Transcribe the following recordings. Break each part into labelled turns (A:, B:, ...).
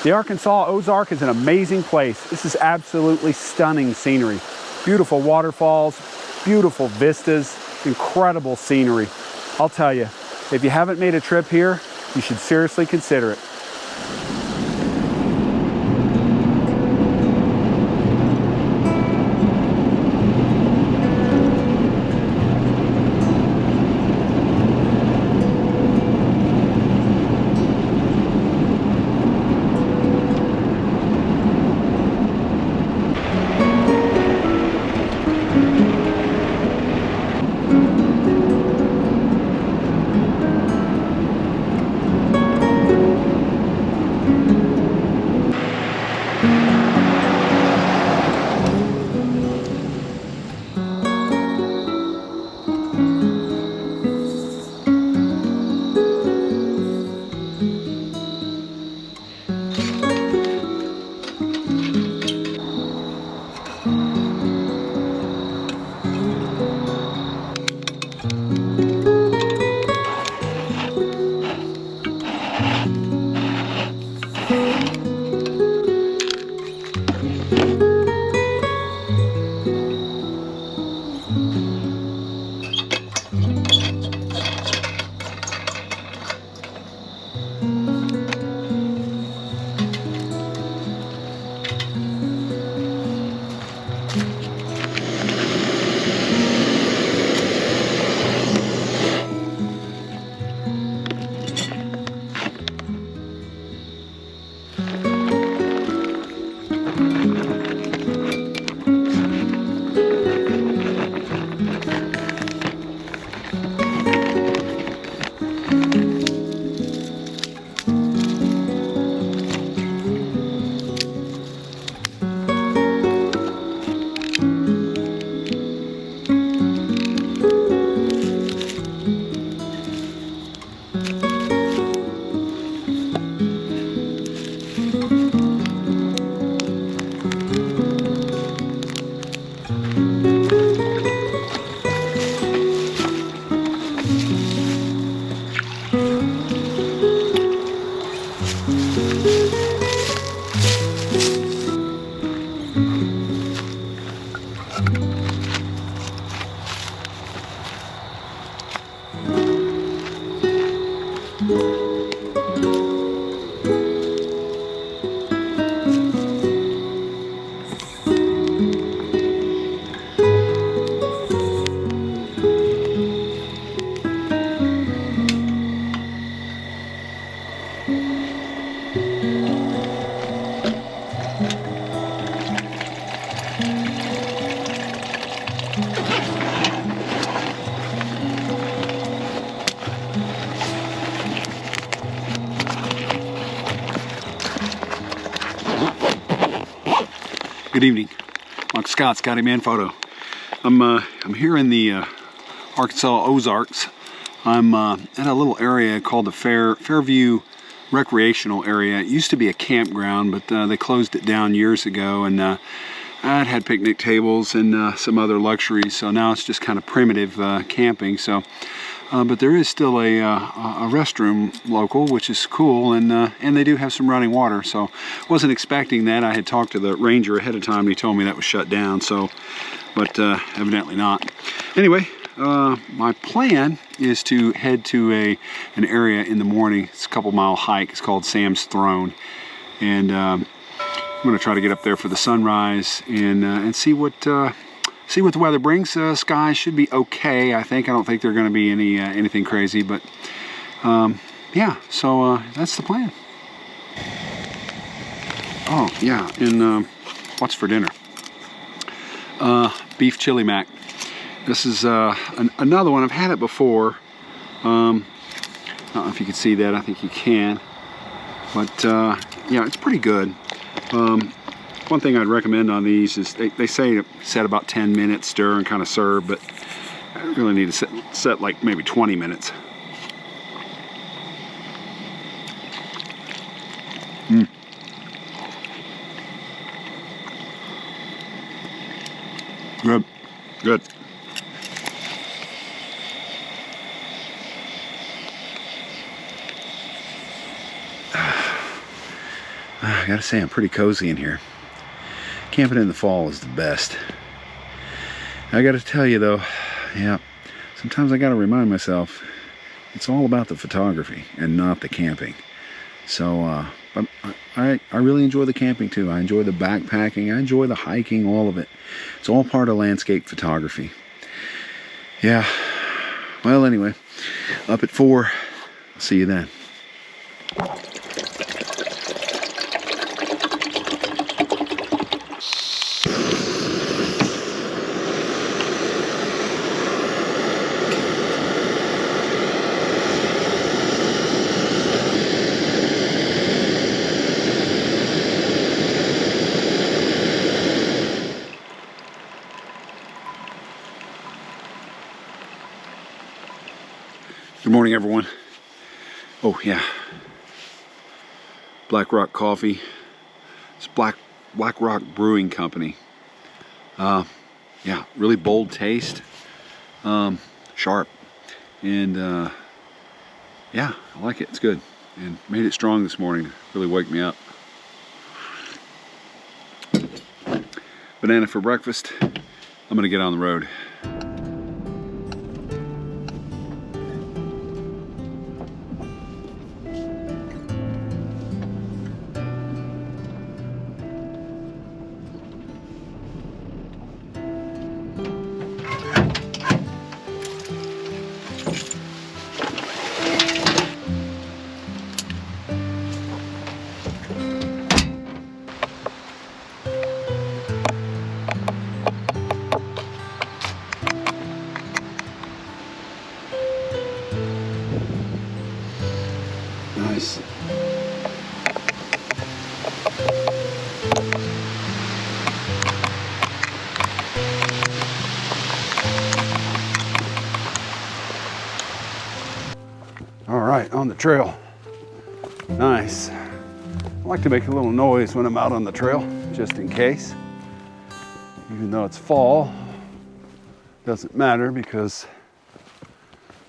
A: The Arkansas Ozark is an amazing place. This is absolutely stunning scenery. Beautiful waterfalls, beautiful vistas, incredible scenery. I'll tell you, if you haven't made a trip here, you should seriously consider it.
B: Good evening, Mark Scott, Scotty Man Photo. I'm here in the Arkansas Ozarks. I'm at a little area called the Fairview Recreational Area. It used to be a campground, but they closed it down years ago, and it had picnic tables and some other luxuries. So now it's just kind of primitive camping. So, but there is still a restroom local, which is cool, and they do have some running water. So wasn't expecting that. I had talked to the ranger ahead of time, and he told me that was shut down. So, but evidently not. Anyway, my plan is to head to an area in the morning. It's a couple-mile hike. It's called Sam's Throne, and I'm going to try to get up there for the sunrise and see what the weather brings. Skies should be okay, I think. I don't think they're going to be anything crazy, but yeah. So that's the plan. Oh yeah, and what's for dinner? Beef chili mac. This is another one. I've had it before. I don't know if you can see that. I think you can. But yeah, it's pretty good. One thing I'd recommend on these is they say set about 10 minutes, stir and kind of serve, but I really need to set like maybe 20 minutes. Good. Good. I gotta say, I'm pretty cozy in here. Camping in the fall is the best. I gotta tell you though, yeah, sometimes I gotta remind myself it's all about the photography and not the camping. So, but I really enjoy the camping too. I enjoy the backpacking. I enjoy the hiking, all of it. It's all part of landscape photography. Yeah. Well, anyway, up at 4. I'll see you then. Good morning, everyone. Oh yeah, Blackrock coffee. It's Blackrock Brewing Company. Yeah, really bold taste, sharp, and yeah, I like it. It's good, and made it strong this morning. Really wake me up. Banana for breakfast. I'm gonna get on the road. Nice.
A: All right, on the trail. Nice. I like to make a little noise when I'm out on the trail, just in case. Even though it's fall, doesn't matter because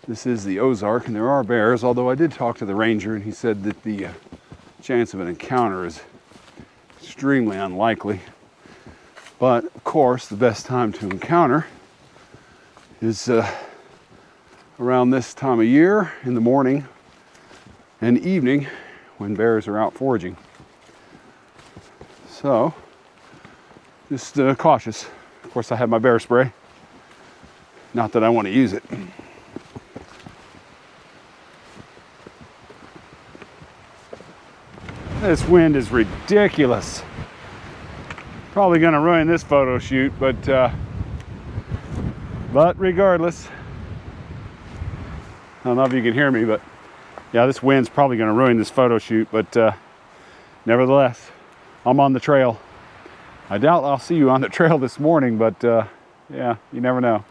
A: this is the Ozark and there are bears, although I did talk to the ranger and he said that the chance of an encounter is extremely unlikely. But of course, the best time to encounter is around this time of year, in the morning and evening when bears are out foraging. So, just cautious. Of course, I have my bear spray. Not that I want to use it. This wind is ridiculous. Probably going to ruin this photo shoot, but regardless, I don't know if you can hear me, but yeah, this wind's probably going to ruin this photo shoot, but nevertheless, I'm on the trail. I doubt I'll see you on the trail this morning, but yeah, you never know.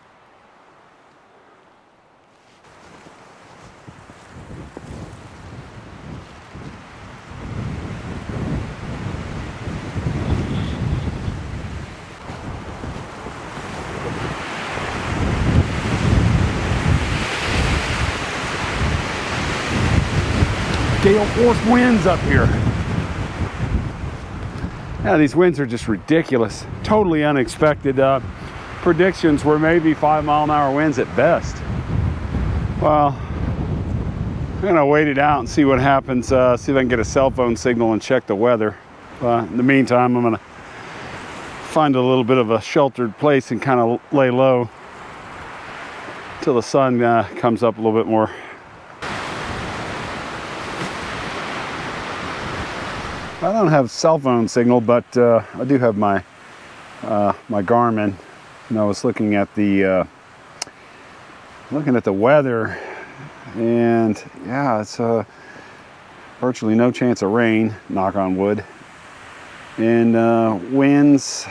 A: Gale force winds up here. Yeah, these winds are just ridiculous. Totally unexpected. Predictions were maybe 5-mile-an-hour winds at best. Well, I'm gonna wait it out and see what happens. See if I can get a cell phone signal and check the weather. In the meantime, I'm gonna find a little bit of a sheltered place and kind of lay low till the sun comes up a little bit more. I don't have cell phone signal, but I do have my my Garmin, and I was looking at the weather, and yeah, it's virtually no chance of rain, knock on wood, and winds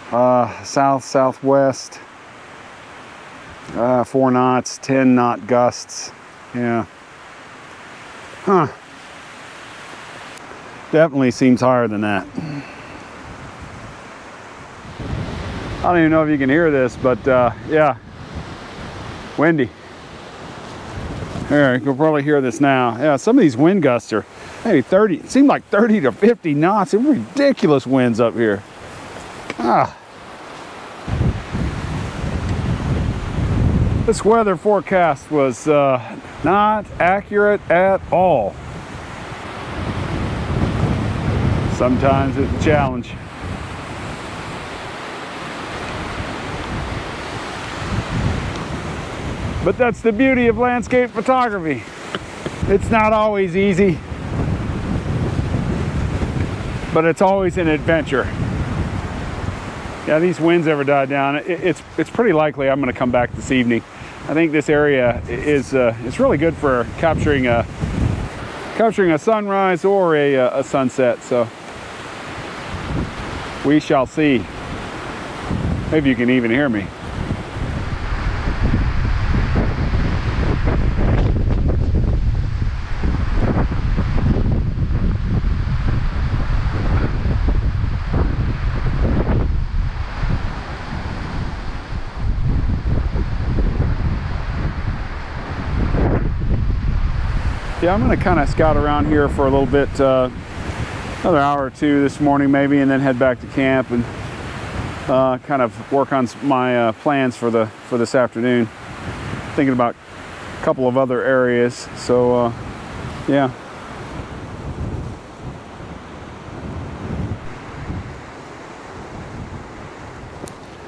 A: south-southwest, 4 knots, 10-knot gusts. Yeah. Huh. Definitely seems higher than that. I don't even know if you can hear this, but yeah, windy. There, you can probably hear this now. Yeah, some of these wind gusts are maybe 30, it seemed like 30 to 50 knots. They're ridiculous winds up here. This weather forecast was not accurate at all. Sometimes it's a challenge. But that's the beauty of landscape photography. It's not always easy, but it's always an adventure. Yeah, these winds ever die down, it's pretty likely I'm going to come back this evening. I think this area is it's really good for capturing a sunrise or a sunset. So we shall see. Maybe you can even hear me. Yeah, I'm going to kind of scout around here for a little bit, another hour or two this morning maybe, and then head back to camp and kind of work on my plans for this afternoon. Thinking about a couple of other areas, so yeah.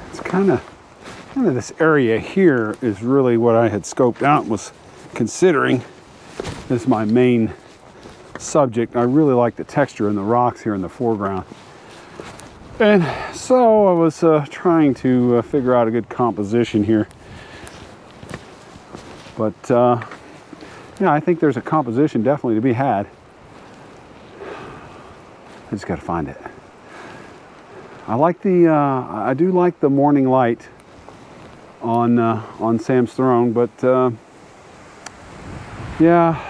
A: It's kind of this area here is really what I had scoped out and was considering. This is my main subject. I really like the texture in the rocks here in the foreground. And so I was trying to figure out a good composition here. But yeah, I think there's a composition definitely to be had. I just got to find it. I do like the morning light on Sam's throne, but yeah,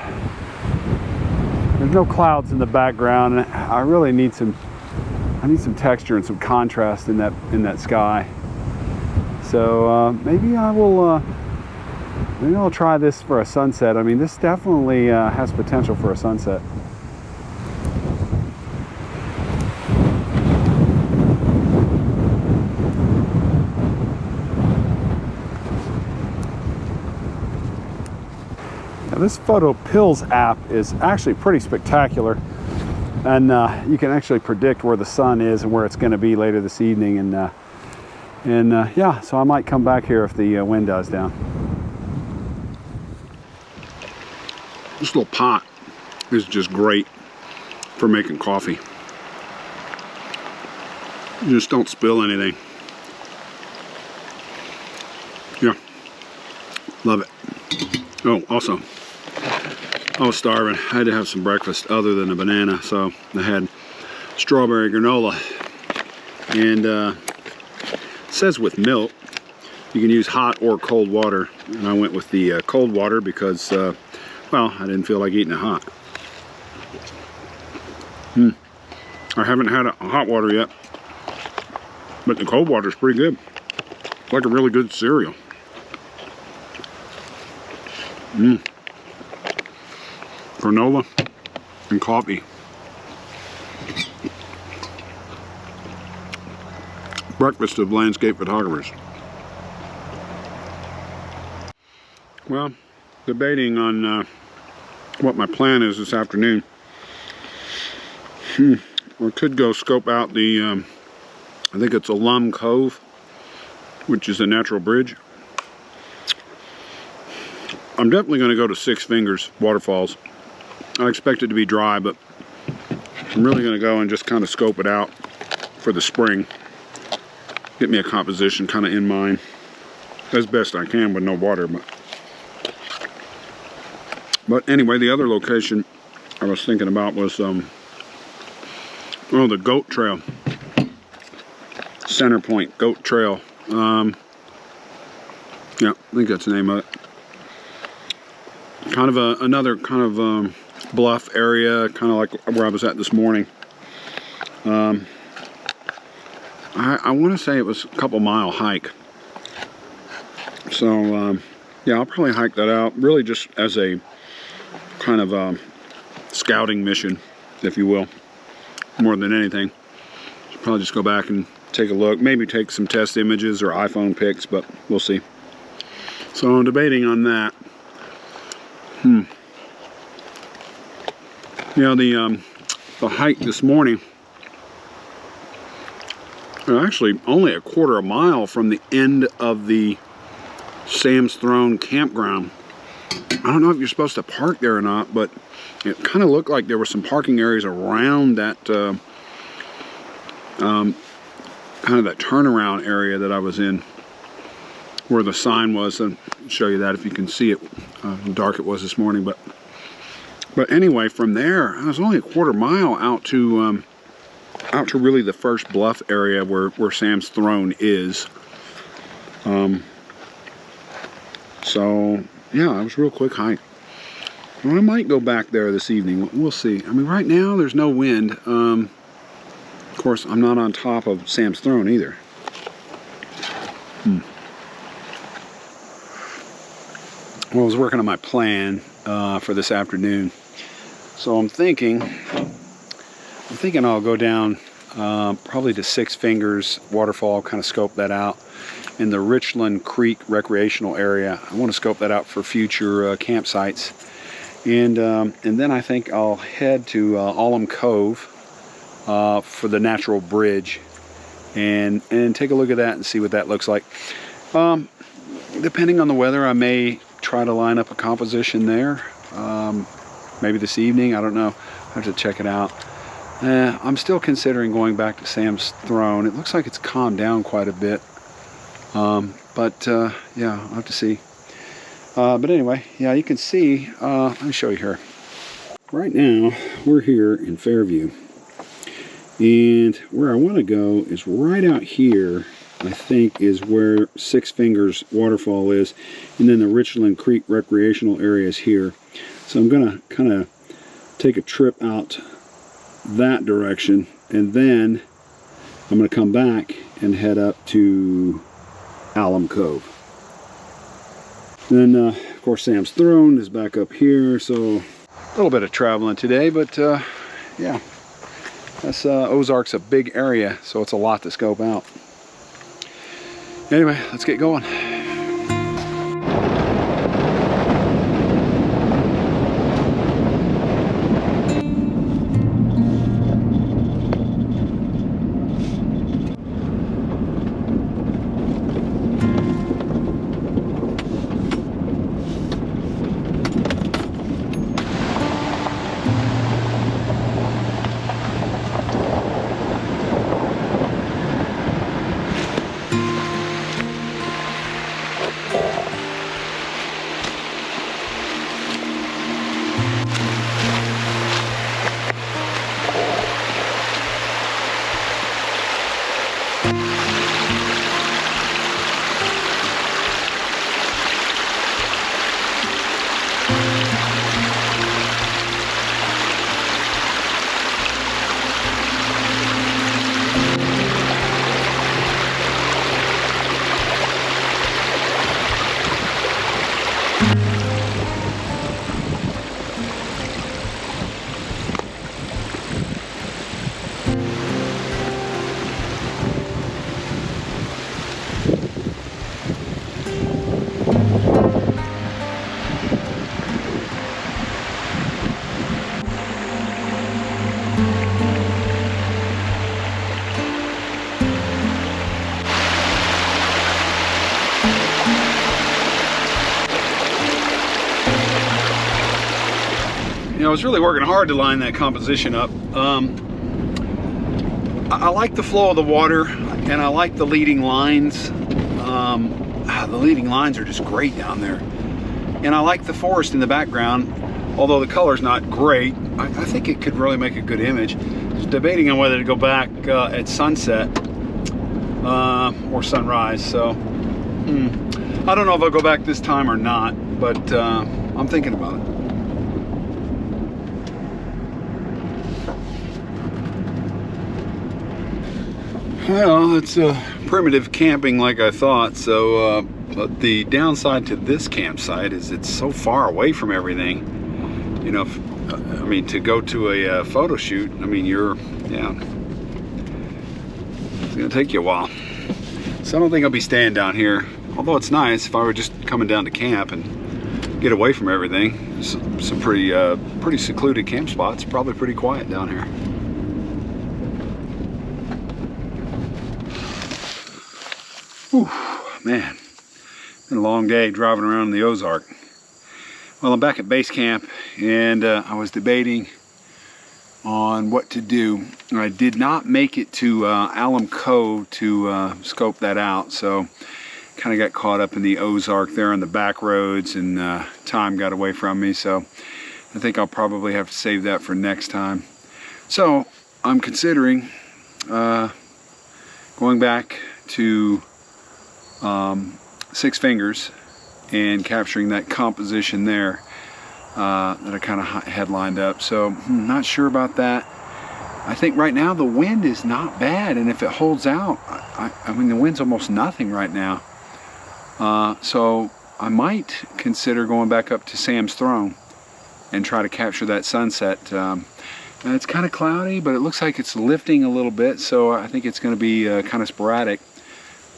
A: there's no clouds in the background, and I really need some texture and some contrast in that sky. So maybe I'll try this for a sunset. I mean, this definitely has potential for a sunset. This Photo Pills app is actually pretty spectacular, and you can actually predict where the sun is and where it's going to be later this evening, and yeah, so I might come back here if the wind dies down.
B: This little pot is just great for making coffee. You just don't spill anything. Yeah, love it. Oh, also, I was starving. I had to have some breakfast other than a banana, so I had strawberry granola. And it says with milk, you can use hot or cold water. And I went with the cold water because, well, I didn't feel like eating it hot. I haven't had a hot water yet, but the cold water is pretty good. It's like a really good cereal. Granola and coffee. Breakfast of landscape photographers. Well, debating on what my plan is this afternoon. We could go scope out the, I think it's Alum Cove, which is a natural bridge. I'm definitely going to go to Six Fingers Waterfalls. I expect it to be dry, but I'm really going to go and just kind of scope it out for the spring. Get me a composition kind of in mind as best I can with no water. But anyway, the other location I was thinking about was the Goat Trail. Center Point Goat Trail. Yeah, I think that's the name of it. Kind of another kind of bluff area, kind of like where I was at this morning. I want to say it was a couple mile hike. So yeah, I'll probably hike that out, really just as a kind of scouting mission, if you will, more than anything. Probably just go back and take a look, maybe take some test images or iPhone pics, but we'll see. So I'm debating on that. You know, the hike this morning, actually only a quarter of a mile from the end of the Sam's Throne campground. I don't know if you're supposed to park there or not, but it kind of looked like there were some parking areas around that kind of that turnaround area that I was in, where the sign was. And I'll show you that if you can see it, how dark it was this morning. But anyway, from there, I was only a quarter mile out to really the first bluff area where Sam's Throne is. So yeah, it was a real quick hike. Well, I might go back there this evening. We'll see. I mean, right now there's no wind. Of course, I'm not on top of Sam's Throne either. Well, I was working on my plan for this afternoon. So I'm thinking I'll go down probably to Six Fingers Waterfall, kind of scope that out. In the Richland Creek recreational area, I want to scope that out for future campsites. And then I think I'll head to Alum Cove for the natural bridge, and take a look at that and see what that looks like. Depending on the weather, I may try to line up a composition there. Maybe this evening, I don't know. I have to check it out. I'm still considering going back to Sam's Throne. It looks like it's calmed down quite a bit. But yeah, I'll have to see. But anyway, yeah, you can see, let me show you here. Right now, we're here in Fairview. And where I want to go is right out here, I think, is where Six Fingers Waterfall is. And then the Richland Creek recreational area is here. So I'm going to kind of take a trip out that direction. And then I'm going to come back and head up to Alum Cove. Then, of course, Sam's Throne is back up here. So a little bit of traveling today, but yeah. That's Ozark's a big area, so it's a lot to scope out. Anyway, let's get going. You know, I was really working hard to line that composition up. I like the flow of the water, and I like the leading lines. The leading lines are just great down there. And I like the forest in the background, although the color's not great. I think it could really make a good image. I was debating on whether to go back at sunset or sunrise, so I don't know if I'll go back this time or not, but I'm thinking about it. Well, it's primitive camping like I thought, so But the downside to this campsite is it's so far away from everything. You know, I mean, to go to a photo shoot, I mean, it's gonna take you a while. So I don't think I'll be staying down here. Although it's nice if I were just coming down to camp and get away from everything. Some pretty secluded camp spots, probably pretty quiet down here. Whew, man, been a long day driving around in the Ozark. Well, I'm back at base camp, and I was debating on what to do. I did not make it to Alum Cove to scope that out, so kind of got caught up in the Ozark there on the back roads, and time got away from me, so I think I'll probably have to save that for next time. So I'm considering going back to Six Fingers and capturing that composition there that I kind of had lined up. So I'm not sure about that. I think right now the wind is not bad, and if it holds out, I mean, the wind's almost nothing right now. So I might consider going back up to Sam's Throne and try to capture that sunset. It's kind of cloudy, but it looks like it's lifting a little bit, so I think it's going to be kind of sporadic.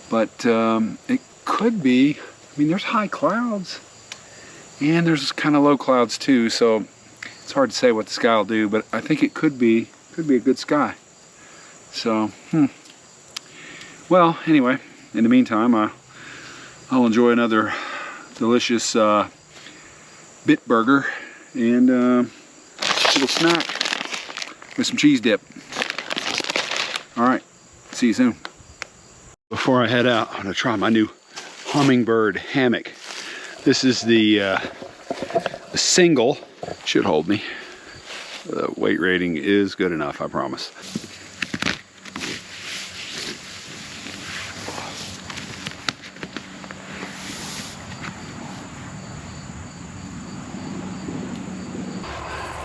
B: But it could be, I mean, there's high clouds and there's kind of low clouds too, so it's hard to say what the sky will do, but I think it could be a good sky. So, well, anyway, in the meantime, I'll enjoy another delicious Bitburger and a little snack with some cheese dip. All right, see you soon. Before I head out, I'm gonna try my new hummingbird hammock. This is the single. Should hold me. The weight rating is good enough, I promise.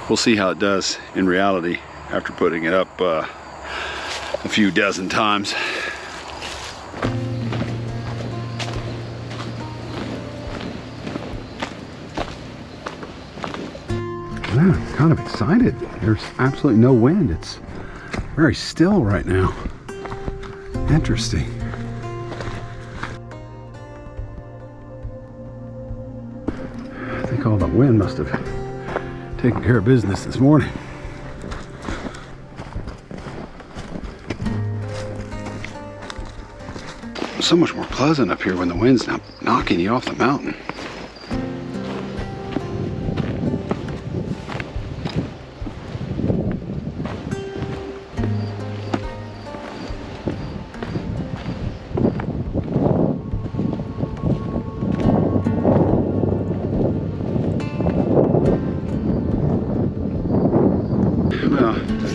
B: We'll see how it does in reality after putting it up a few dozen times. Yeah, I'm kind of excited. There's absolutely no wind. It's very still right now. Interesting. I think all the wind must have taken care of business this morning. It's so much more pleasant up here when the wind's not knocking you off the mountain.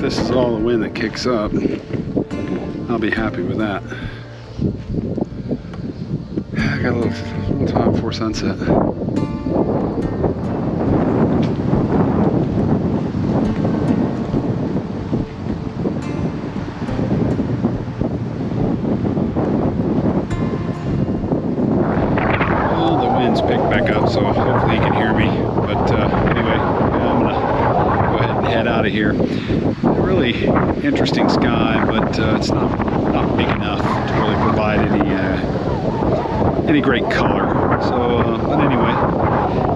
B: This is all the wind that kicks up. I'll be happy with that. I got a little time before sunset. Well, the wind's picked back up, so hopefully you can hear me. But anyway, I'm gonna go ahead and head out of here. Really interesting sky, but it's not big enough to really provide any great color. So, but anyway,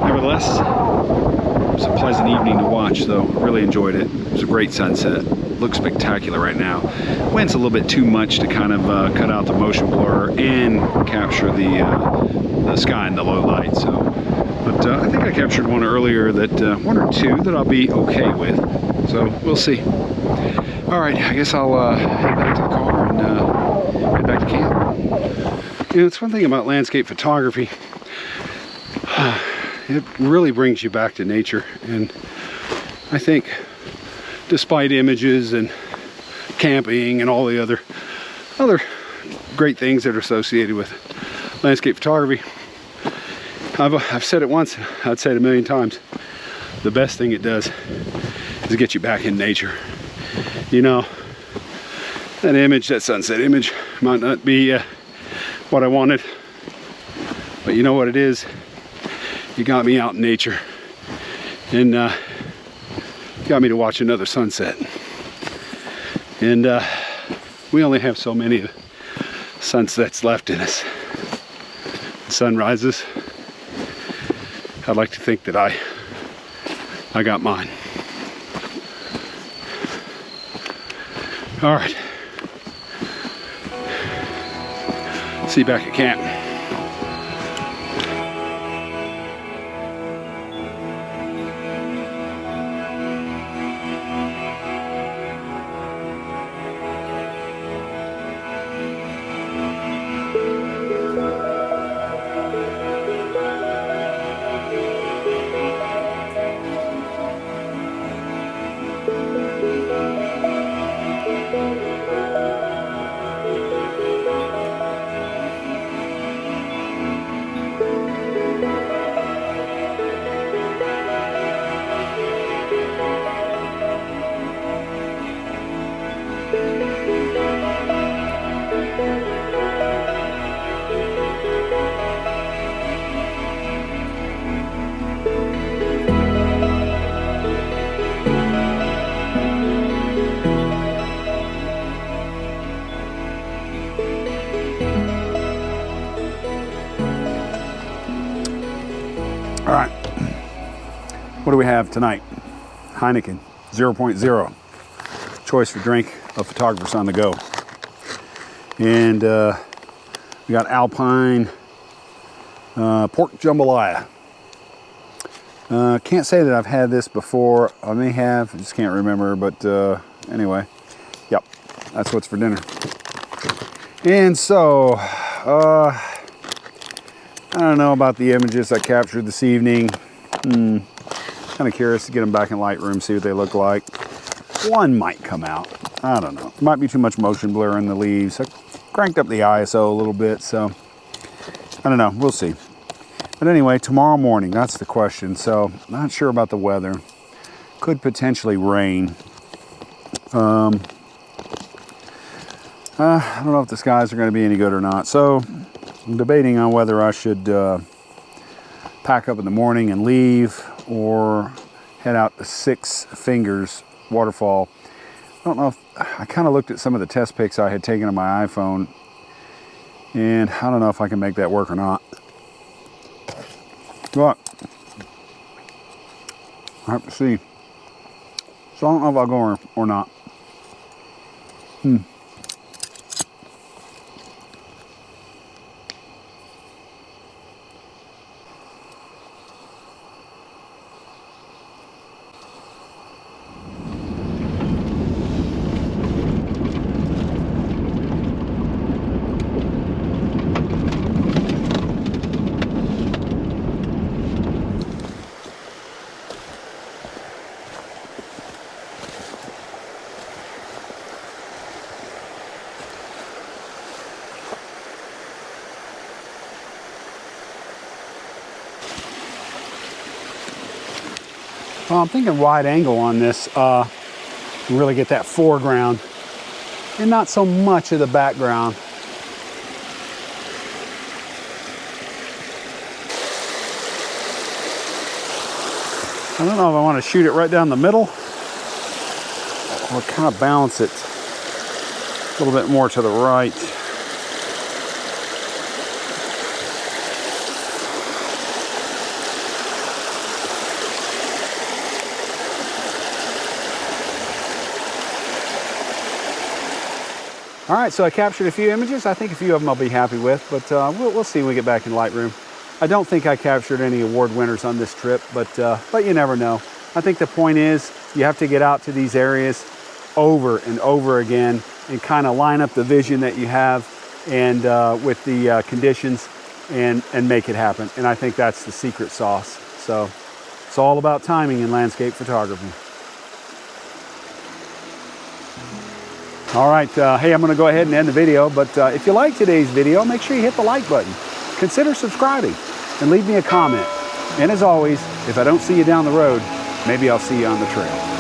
B: nevertheless, it was a pleasant evening to watch. Though, really enjoyed it. It was a great sunset. Looks spectacular right now. Wind's a little bit too much to kind of cut out the motion blur and capture the sky in the low light. So, but I think I captured one earlier that one or two that I'll be okay with. So we'll see. All right, I guess I'll head back to the car and head back to camp. You know, it's one thing about landscape photography. It really brings you back to nature, and I think despite images and camping and all the other great things that are associated with landscape photography, I've said it once, I'd say it a million times. The best thing it does is get you back in nature. You know, that image, that sunset image, might not be what I wanted But you know what it is? You got me out in nature, and got me to watch another sunset. And we only have so many sunsets left in us. Sunrises. I'd like to think that I got mine. All right. See you back at camp. All right, what do we have tonight? Heineken 0.0, choice for drink of photographers on the go. And we got Alpine pork jambalaya. Can't say that I've had this before. I may have, I just can't remember, but anyway, yep, that's what's for dinner. And so, I don't know about the images I captured this evening. Kind of curious to get them back in Lightroom, see what they look like. One might come out. I don't know. Might be too much motion blur in the leaves. I cranked up the ISO a little bit, so I don't know. We'll see. But anyway, tomorrow morning, that's the question. So, not sure about the weather. Could potentially rain. I don't know if the skies are going to be any good or not. So, I'm debating on whether I should pack up in the morning and leave, or head out to Six Fingers waterfall. I don't know if, I kind of looked at some of the test pics I had taken on my iPhone, and I don't know if I can make that work or not. But I have to see. So I don't know if I'll go or not. Well, I'm thinking wide angle on this, really get that foreground and not so much of the background. I don't know if I want to shoot it right down the middle or kind of balance it a little bit more to the right. All right, so I captured a few images. I think a few of them I'll be happy with, but we'll see when we get back in Lightroom. I don't think I captured any award winners on this trip, but you never know. I think the point is you have to get out to these areas over and over again and kind of line up the vision that you have and with the conditions and make it happen. And I think that's the secret sauce. So it's all about timing in landscape photography. All right, hey, I'm gonna go ahead and end the video, but if you like today's video, make sure you hit the like button. Consider subscribing and leave me a comment. And as always, if I don't see you down the road, maybe I'll see you on the trail.